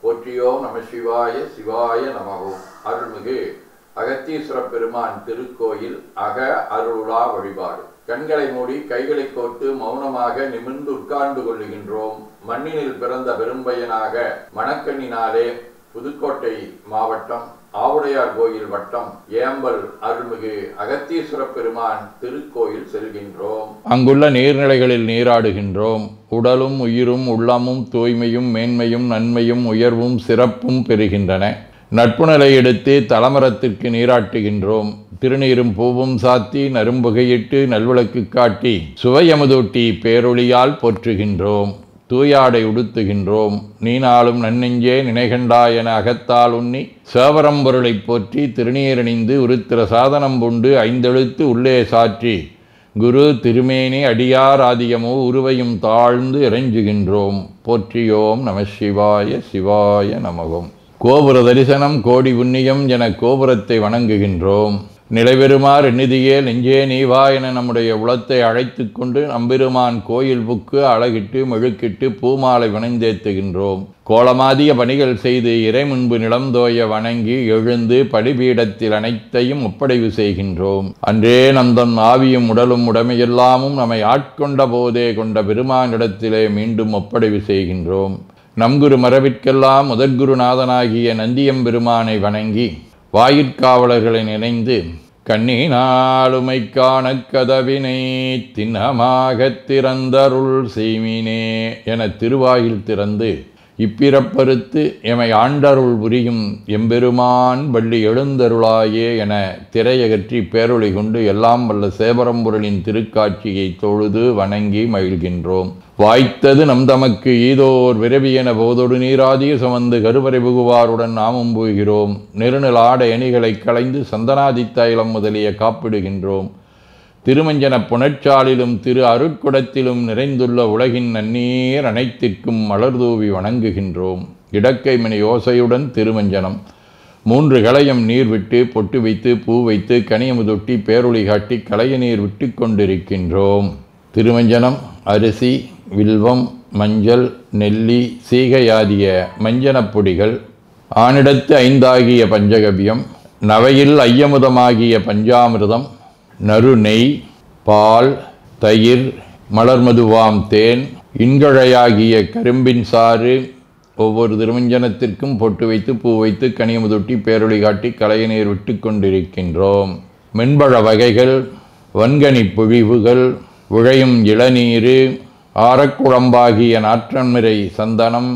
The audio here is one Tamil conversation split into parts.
போற்றியோம் நம சிவாய சிவாய நமவோம். அருள்மிகு அகத்தீஸ்வர பெருமான் திருக்கோயில் அக அருளா வழிபாடு. கண்களை மூடி கைகளை கோர்த்து மௌனமாக நிமிர்ந்து உட்கார்ந்து கொள்ளுகின்றோம். மண்ணினில் பிறந்த பெரும்பையனாக மணக்கண்ணினாலே புதுக்கோட்டை மாவட்டம் ஆவுடையார் கோயில் வட்டம் ஏம்பல் அருள்மிகு அகத்தீஸ்வர பெருமான் திருக்கோயில் செல்கின்றோம். அங்குள்ள நீர்நிலைகளில் நீராடுகின்றோம். உடலும் உயிரும் உள்ளமும் தூய்மையும் மேன்மையும் நன்மையும் உயர்வும் சிறப்பும் பெறுகின்றன. நட்பு நிலை எடுத்து தலமரத்திற்கு நீராட்டுகின்றோம். திருநீரும் பூவும் சாத்தி நரும்புகையிட்டு நல்விளக்கு காட்டி சுவையமுதூட்டி பேரொளியால் போற்றுகின்றோம். தூயாடை உடுத்துகின்றோம். நீனாலும் நன்னெஞ்சே நினைகண்டா என அகத்தால் உண்ணி சேவரம்பொருளை போற்றி திருநீரணிந்து உருத்திர சாதனம் புண்டு ஐந்தெழுத்து உள்ளே சாற்றி குரு திருமேனி அடியார் ஆதியமோ உருவையும் தாழ்ந்து இறைஞ்சுகின்றோம். போற்றியோம் நம சிவாய சிவாய நமவோம். கோபுர தரிசனம் கோடி புண்ணியம் என கோபுரத்தை வணங்குகின்றோம். நிலைபெறுமாறு நிதியே நெஞ்சே நீவா என நம்முடைய உளத்தை அழைத்து கொண்டு நம்பெருமான் கோயில் புக்கு அழகிட்டு மெழுக்கிட்டு பூமாலை வணந்தேத்துகின்றோம். கோலமாதிய பணிகள் செய்து இறை முன்பு நிலந்தோய வணங்கி எழுந்து படிபீடத்தில் அனைத்தையும் ஒப்படைவு செய்கின்றோம். அன்றே நந்தன் ஆவியும் உடலும் உடமையெல்லாமும் நம்மை ஆட்கொண்ட போதே கொண்ட பெருமானிடத்திலே மீண்டும் ஒப்படைவு செய்கின்றோம். நம்குரு மரபிற்கெல்லாம் முதற்குருநாதனாகிய நந்தியம்பெருமானை வணங்கி வாயிற்காவலர்களை நினைந்து கண்ணினாலுமை காண கதவினை திண்ணமாகத் திறந்தருள் செய்மினே என திருவாயில் திறந்து இப்பிறப்பறுத்து எமை ஆண்டருள் புரியும் எம்பெருமான் வள்ளி எழுந்தருளாயே என திரையகற்றி பேரொளி கொண்டு எல்லாம் வல்ல சேவரம்பொருளின் திருக்காட்சியை தொழுது வணங்கி மகிழ்கின்றோம். வாய்த்தது நம் தமக்கு ஈதோர் விரவியென போதொடு நீராதிய சுமந்து கருவறை புகுவாருடன் நாமும் போகிறோம். நெருநில ஆடை அணிகளை களைந்து சந்தனாதித்தைலம் முதலிய காப்பிடுகின்றோம். திருமஞ்சன புனச்சாலிலும் திரு அருட்குடத்திலும் நிறைந்துள்ள உலகின் நன்னீர் அனைத்திற்கும் மலர்தூவி வணங்குகின்றோம். இடக்கை மணி ஓசையுடன் திருமஞ்சனம் 3 களையம் நீர் விட்டு பொட்டு வைத்து பூ வைத்து கனியமுதொட்டி பேரொளி காட்டி களைய நீர் விட்டு கொண்டிருக்கின்றோம். திருமஞ்சனம் அரிசி வில்வம் மஞ்சள் நெல்லி சீகையாதிய மஞ்சனப் பொடிகள் ஆனிடத்து 5 ஆகிய பஞ்சகவ்யம் நவையில் ஐயமுதமாகிய பஞ்சாமிர்தம் நறு நெய் பால் தயிர் மலர்மதுவாம் தேன் இன்கழையாகிய கரும்பின் சாறு ஒவ்வொரு திருமஞ்சனத்திற்கும் பொட்டு வைத்து பூ வைத்து கனியமுதொட்டி பேரொளி காட்டி களைய நீர் விட்டு கொண்டிருக்கின்றோம். மென்பழ வகைகள் வன்கனி பொழிவுகள் உழையும் இளநீர் ஆரக்குழம்பாகிய நாற்றன்மிரை சந்தனம்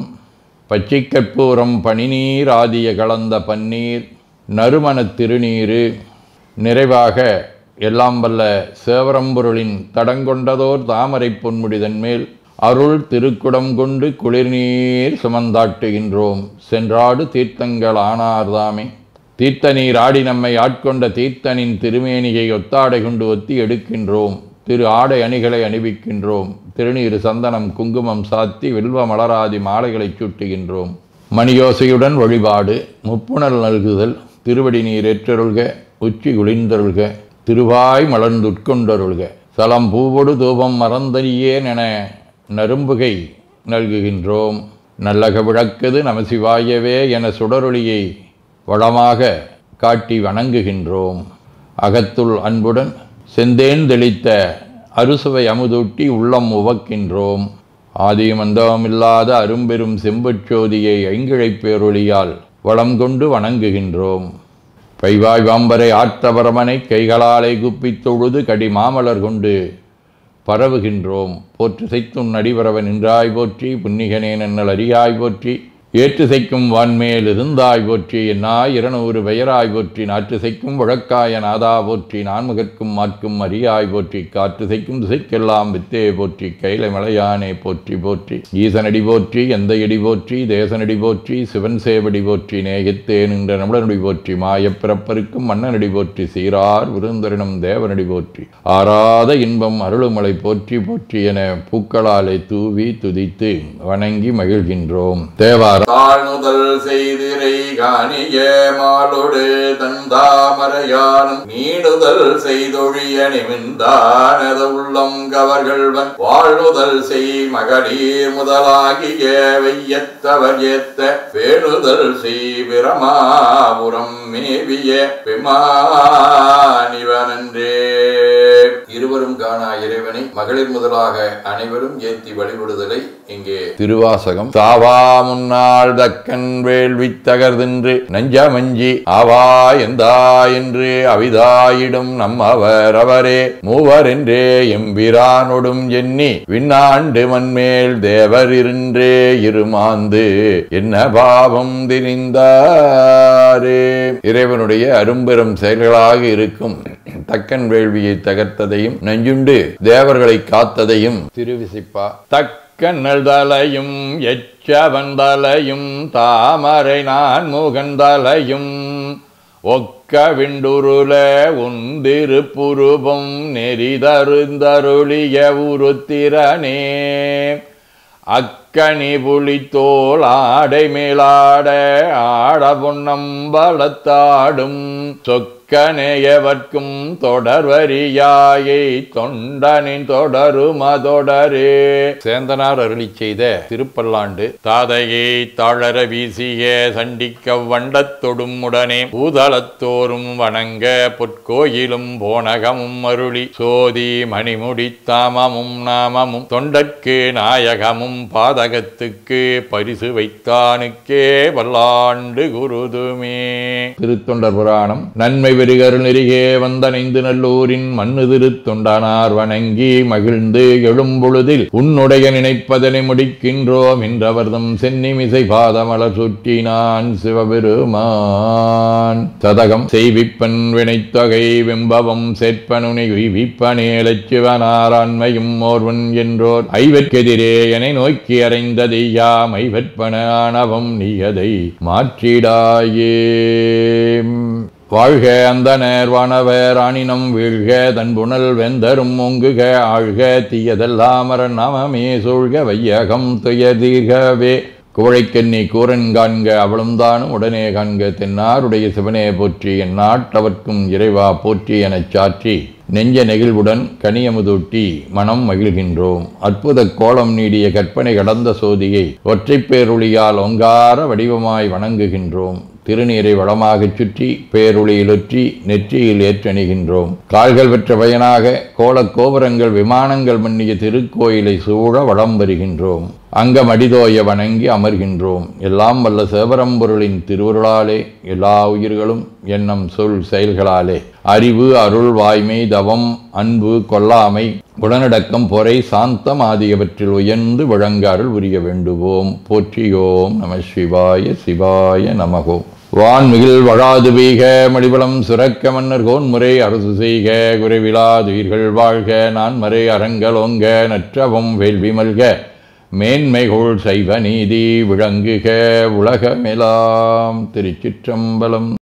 பச்சைக்கற்பூரம் பனிநீர் ஆதிய கலந்த பன்னீர் நறுமணத் திருநீர் நிறைவாக எல்லாம் வல்ல சேவரம்பொருளின் தடங்கொண்டதோர் தாமரை பொன்முடிதன் மேல் அருள் திருக்குடம் கொண்டு குளிர்நீர் சுமந்தாட்டுகின்றோம். சென்றாடு தீர்த்தங்கள் ஆனார்தாமே தீர்த்த நீர் ஆடி நம்மை ஆட்கொண்ட தீர்த்தனின் திருமேனியை ஒத்தாடை கொண்டு ஒத்தி எடுக்கின்றோம். திரு ஆடை அணிகளை அணிவிக்கின்றோம். திருநீர் சந்தனம் குங்குமம் சாத்தி வில்வ மலராதி மாலைகளை சூட்டுகின்றோம். மணியோசையுடன் வழிபாடு முப்புணல் நல்குதல் திருவடி நீர் ஏற்றருள்க உச்சி குளிர்ந்தருள்க திருவாய் மலர்ந்துட்கொண்டருள்க சலம் பூவொடு தூபம் மறந்தறியேன் என நரும்புகை நல்குகின்றோம். நல்லக விளக்குது நமசிவாயவே என சுடரொளியை வளமாக காட்டி வணங்குகின்றோம். அகத்துள் அன்புடன் செந்தேன் தெளித்த அறுசுவை அமுதூட்டி உள்ளம் உவக்கின்றோம். ஆதியும் அந்தமில்லாத அரும்பெரும் செம்பச்சோதியை ஐங்கிழைப் பேரொளியால் வளம் கொண்டு வணங்குகின்றோம். பைவாய் வாம்பரை ஆற்றபரமனை கைகளாலை குப்பித் தொழுது கடி மாமலர் கொண்டு பரவுகின்றோம். போற்று செய்தும் நடிபரவ நின்றாய் போற்றி புன்னிகனே நன்னல் அறியாய் போற்றி ஏற்று செய்க்கும் வான்மேல் இருந்தாய் போற்றி என்னாய் 200 பெயராய் போற்றி நாற்று செய்க்கும் வழக்காய நாதா போற்றி நான்முகற்கும் மாற்கும் அறியாய் போற்றி காற்று செய்க்கும் திசைக்கெல்லாம் வித்தே போற்றி கைலை மலையானே போற்றி போற்றி ஈசனடி போற்றி எந்த எடி போற்றி தேசனடி போற்றி சிவன் சேவடி போற்றி நேயத்தே நின்ற நம்மளனடி போற்றி மாயப்பிறப்பருக்கும் மன்னனடி போற்றி சீரார் விருந்தரினம் தேவனடி போற்றி ஆராத இன்பம் அருளுமலை போற்றி போற்றி என பூக்களாலை தூவி துதித்து வணங்கி மகிழ்கின்றோம். தேவார தாழ்நுதல் செய்திரை காணிய மாலோடு தந்தாமரையானும் நீடுதல் செய்தொழிய நிமிந்தானத உள்ளம் கவர்கள்வன் வாழ்நுதல் செய் மகளிர் முதலாகிய வெய்யத்தவர் ஏத்த பேணுதல் செய் பிரமாபுரம் மேவிய பெமானிவனன்றே. இருவரும் காணா இறைவனை மகளிர் முதலாக அனைவரும் ஏத்தி வழிபடுதலை இங்கே திருவாசகம். தாவா முன்னாள் தக்கன் வேள்வி தகர்தென்று நஞ்சமஞ்சி ஆவா எந்தா என்று அவிதாயிடும் நம்மவர் அவரே மூவர் என்றே எம்பிரானொடும் எண்ணி விண்ணாண்டு மண்மேல் தேவர் இருன்றே இருமாந்து என்ன பாவம் திரிந்தாரே. இறைவனுடைய அரும்பெரும் செயல்களாக இருக்கும் தக்கன் வேள்வியை தகர்த்ததையும் நஞ்சுண்டு தேவர்களை காத்ததையும் திருவிசிப்பா. தக்கண்ணல் தலையும் எச்சவந்தலையும் தாமரை நான் முகந்தலையும் ஒக்க விண்டுருள உந்திருப்புருபம் நெறிதருந்தருளிய உருத்திரனே அக்கணி புலித்தோல் ஆடை மேலாட ஆட பொன்னம்பலத்தாடும் சொக்கனேயவர்க்கும் தொடர்வரியாயை தொண்டனின் தொடருமா தொடரே. சேந்தனார் அருளி செய்த திருப்பல்லாண்டு. தாதையை தாழற வீசிய சண்டிக்க வண்டத்தொடும் உடனே பூதளத்தோறும் வணங்க பொற்கோயிலும் போனகமும் அருளி சோதி மணிமுடி தாமமும் நாமமும் தொண்டற்கு நாயகமும் பாதகத்துக்கு பரிசு வைத்தானுக்கே வல்லாண்டு குருதுமே. திருத்தொண்டர் புராணம். நன்மை வெறுகரு நெறிகே வந்தனைந்து நல்லூரின் மண்ணு திருத்தொண்டானார் வணங்கி மகிழ்ந்து எழும்பொழுதில் உன்னுடைய நினைப்பதனை முடிக்கின்றோம் என்றவர்தம் சென்னிமிசை பாதமலர் சுற்றினான் சிவபெருமான். சதகம். செய்விப்பன் வினைத்தொகை வெம்பவம் சேர்ப்பனுனை உய்விப்பனே லட்சுவனாரான்மையும் ஓர்வன் என்றோர் ஐவர்க்கெதிரே என நோக்கி அறைந்ததை யாம் ஐவற்பன ஆணவம் நீயதை மாற்றிடாயே. வாழ்க அந்தனர் வானவர் ஆணினம் வீழ்க தன்புணல் வெந்தரும் ஒங்குக ஆழ்க தீயதெல்லாமர நாமமே சூழ்க வையகம் துயதீர்கவே. குவழைக்கண்ணி கூரன் காண்க அவளும் தானும் உடனே காண்க தென்னாருடைய சிவனே போற்றி எந்நாட்டவர்க்கும் இறைவா போற்றி எனச் சாற்றி நெஞ்ச நெகிழ்வுடன் கனியமுதூட்டி மனம் மகிழ்கின்றோம். அற்புத கோலம் நீடிய கற்பனை கடந்த சோதியை ஒற்றைப் பேருளியால் ஒங்கார வடிவமாய் வணங்குகின்றோம். திருநீரை வளமாகச் சுற்றி பேருளியிலொற்றி நெற்றியில் ஏற்றணிகின்றோம். கால்கள் பெற்ற பயனாக கோலக் கோபுரங்கள் விமானங்கள் மன்னிய திருக்கோயிலை சூழ வளம் வருகின்றோம். அங்கமடிதோய வணங்கி அமர்கின்றோம். எல்லாம் வல்ல சிவபரம்பொருளின் திருவருளாலே எல்லா உயிர்களும் எண்ணம் சொல் செயல்களாலே அறிவு அருள் வாய்மை தவம் அன்பு கொல்லாமை குணநடக்கம் பொறை சாந்தம் ஆகியவற்றில் உயர்ந்து வழங்க அருள் புரிய வேண்டுவோம். போற்றியோம் நம சிவாய சிவாய நமகோ. வான்மிகில் வழாது வீக மடிவளம் சுரக்க மன்னர் கோன்முறை அரசு செய்க குறைவிலாதுயிர்கள் வாழ்க நான்மறை அறங்கலோங்க நற்றவம் வேள்வி மல்க மேன்மைகோள் சைவ நீதி விளங்குக உலகமெலாம். திருச்சிற்றம்பலம்.